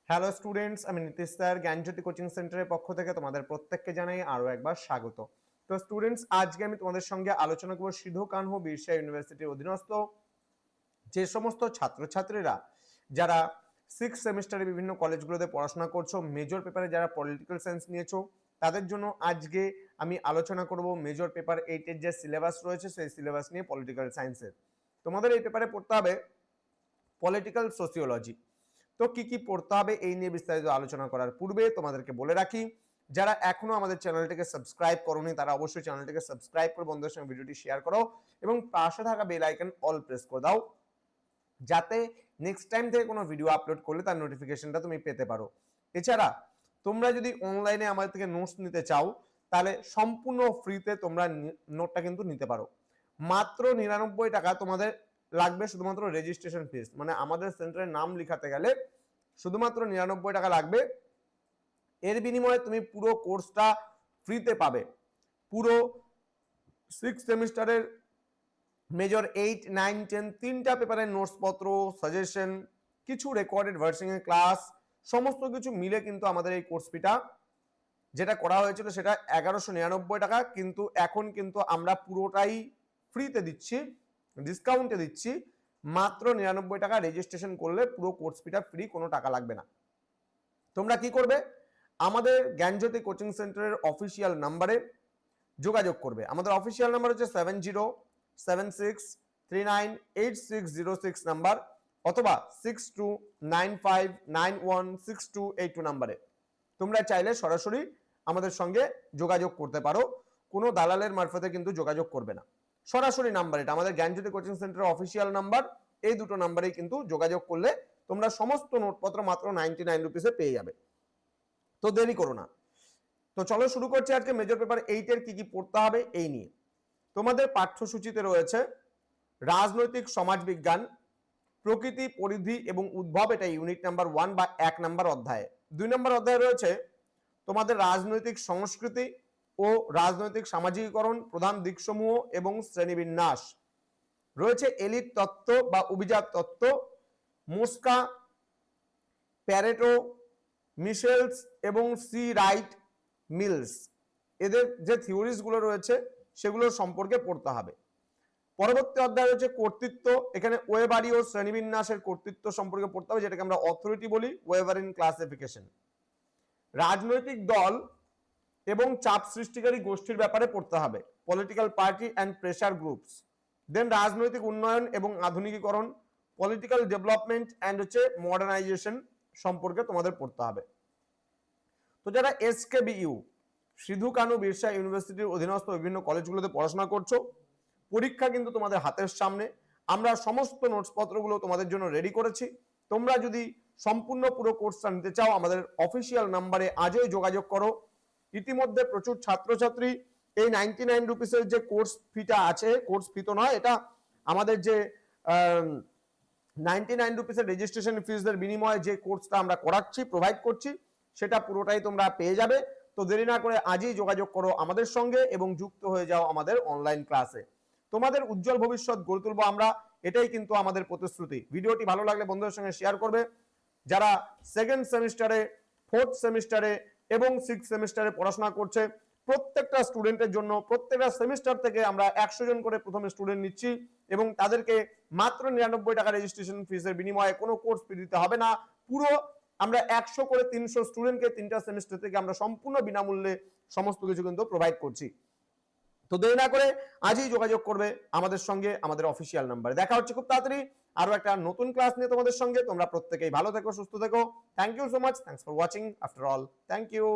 Hello students, আমি Nitish sir জ্ঞানজ্যোতি coaching সেন্টারের পক্ষ থেকে তোমাদের প্রত্যেককে জানাই আরো একবার স্বাগত। তো স্টুডেন্টস, আজকে আমি তোমাদের সঙ্গে আলোচনা করব সিধু কানহু বিরসা ইউনিভার্সিটির অধীনস্থ যে সমস্ত ছাত্রছাত্রীরা যারা 6 সেমিস্টারে বিভিন্ন কলেজগুলোতে পড়াশোনা করছো, মেজর পেপারে যারা পলিটিক্যাল সায়েন্স নিয়েছো, তাদের জন্য আজকে আমি আলোচনা করব মেজর পেপার 8 এর যে সিলেবাস রয়েছে সেই সিলেবাস নিয়ে পলিটিক্যাল সায়েন্সের। তোমাদের এই পেপারে পড়তে হবে পলিটিক্যাল সোসিওলজি। তো কি কি পড়তে হবে এই নিয়ে বিস্তারিত আলোচনা করার পূর্বে তোমাদেরকে বলে রাখি, যারা এখনো আমাদের চ্যানেলটিকে সাবস্ক্রাইব করোনি তারা অবশ্যই চ্যানেলটিকে সাবস্ক্রাইব করে বন্ধুদের সঙ্গে ভিডিওটি শেয়ার করো এবং পাশে থাকা বেল আইকন অল প্রেস করে দাও, যাতে নেক্সট টাইম থেকে কোনো ভিডিও আপলোড করলে তার নোটিফিকেশনটা তুমি পেতে পারো। এছাড়া তোমরা যদি অনলাইনে আমাদের থেকে নোটস নিতে চাও তাহলে সম্পূর্ণ ফ্রিতে তোমরা নোটটা কিন্তু নিতে পারো। মাত্র 99 টাকা তোমাদের লাগবে শুধুমাত্র রেজিস্ট্রেশন ফিস, মানে আমাদের সেন্টারের নাম লিখাতে গেলে শুধুমাত্র 99 টাকা লাগবে। এর বিনিময়ে তুমি পুরো কোর্সটা ফ্রিতে পাবে। পুরো 6 সেমিস্টারের মেজর 8, 9, 10 তিনটা পেপারের নোটস পত্র, সাজেশন, কিছু রেকর্ডেড ভার্সিং এর ক্লাস, সমস্ত কিছু মিলে কিন্তু আমাদের এই কোর্স ফিটা যেটা করা হয়েছিল সেটা 1199 টাকা, কিন্তু এখন কিন্তু আমরা পুরোটাই ফ্রিতে দিচ্ছি, ডিসকাউন্টে দিচ্ছি। মাত্র 99 টাকা রেজিস্ট্রেশন করলে পুরো কোর্স ফিটা ফ্রি, কোনো টাকা লাগবে না। তোমরা কি করবে, আমাদের জ্ঞানজ্যোতি কোচিং সেন্টারের অফিসিয়াল নাম্বারে যোগাযোগ করবে। আমাদের অফিসিয়াল নাম্বার হচ্ছে 7076398606 নাম্বার, অথবা 6295916282 নাম্বারে তোমরা চাইলে সরাসরি আমাদের সঙ্গে যোগাযোগ করতে পারো। কোনো দালালের মারফতে কিন্তু যোগাযোগ করবে না, সরাসরি নাম্বার এটা আমাদের জ্ঞানজ্যোতি কোচিং সেন্টারের অফিসিয়াল নাম্বার। এই দুটো নাম্বারেই কিন্তু যোগাযোগ করলে তোমরা সমস্ত নোটপত্র মাত্র 99 রুপিসে পেয়ে যাবে। তো দেরি করো না। তো চলো শুরু করছি আজকে মেজর পেপার 8 এর কি কি পড়তে হবে এই নিয়ে। তোমাদের পাঠ্যসূচিতে রয়েছে রাজনৈতিক সমাজবিজ্ঞান, প্রকৃতি, পরিধি এবং উদ্ভব, এটা ইউনিট নাম্বার 1 বা 1 নাম্বার অধ্যায়ে। 2 নাম্বার অধ্যায়ে রয়েছে তোমাদের রাজনৈতিক সংস্কৃতি ও রাজনৈতিক সামাজিকীকরণ, প্রধান দিকসমূহ এবং শ্রেণীবিন্যাস। রয়েছে এলিট তত্ত্ব বা অভিজাত তত্ত্ব, মোস্কা, প্যারেটো, মিশেলস এবং সি রাইট মিলস, এদের যে থিওরিজগুলো রয়েছে সেগুলো সম্পর্কে পড়তে হবে। পরবর্তী অধ্যায় রয়েছে কর্তৃত্ব, এখানে ওয়েবারীয় শ্রেণীবিন্যাসের কর্তৃত্ব সম্পর্কে পড়তে হবে, যেটাকে আমরা অথরিটি বলি, ওয়েবারিন ক্লাসিফিকেশন। রাজনৈতিক দল এবং চাপ সৃষ্টিকারী গোষ্ঠীর ব্যাপারে পড়তে হবে, political party and pressure groups. Then রাজনৈতিক উন্নয়ন এবং আধুনিকীকরণ, পলিটিক্যাল ডেভেলপমেন্ট অ্যান্ড হচ্ছে মডার্নাইজেশন সম্পর্কে তোমাদের পড়তে হবে। তো যারা এসকেবিইউ সিধু কানহু বিরসা ইউনিভার্সিটির অধীনস্থ বিভিন্ন কলেজগুলোতে পড়াশোনা করছো, পরীক্ষা কিন্তু তোমাদের হাতের সামনে। আমরা সমস্ত নোটসপত্রগুলো তোমাদের জন্য রেডি করেছি। তোমরা যদি সম্পূর্ণ পুরো কোর্সটা নিতে চাও আমাদের অফিসিয়াল নাম্বারে আজই যোগাযোগ করো। ইতিমধ্যে প্রচুর ছাত্রছাত্রী এই 99 রুপিসের যে কোর্স ফিটা আছে, কোর্স ফি তো নয়, এটা আমাদের যে 99 রুপিসের রেজিস্ট্রেশন ফিজের বিনিময়ে যে কোর্সটা আমরা করাচ্ছি, প্রোভাইড করছি, সেটা পুরোটাই তোমরা পেয়ে যাবে। তো দেরি না করে আজই যোগাযোগ করো আমাদের সঙ্গে এবং যুক্ত হয়ে যাও আমাদের অনলাইন ক্লাসে। তোমাদের উজ্জ্বল ভবিষ্যৎ গড়ে তুলবো আমরা, এটাই কিন্তু আমাদের প্রতিশ্রুতি। ভিডিওটি ভালো লাগলে বন্ধুদের সঙ্গে শেয়ার করবে। যারা 2nd সেমিস্টারে, 4th সেমিস্টারে এবং 6th সেমিস্টারে পড়াশোনা করছে, প্রত্যেকটা স্টুডেন্টের জন্য প্রত্যেকটা সেমিস্টার থেকে আমরা 100 জন করে প্রথমে স্টুডেন্ট নিচ্ছি এবং তাদেরকে মাত্র 99 টাকা রেজিস্ট্রেশন ফিসের বিনিময়ে কোনো কোর্স ফি দিতে হবে না। পুরো আমরা 100 করে 300 স্টুডেন্টকে 3টা সেমিস্টার থেকে আমরা সম্পূর্ণ বিনামূল্যে সমস্ত কিছু কিন্তু প্রোভাইড করছি। তো দেরি না করে আজই যোগাযোগ করবে আমাদের সঙ্গে আমাদের অফিসিয়াল নাম্বারে। দেখা হচ্ছে খুব তাড়াতাড়ি আরো একটা নতুন ক্লাস নিয়ে তোমাদের সঙ্গে। তোমরা প্রত্যেকেই ভালো থেকো, সুস্থ থেকো। Thank you so much, thanks for watching after all, thank you.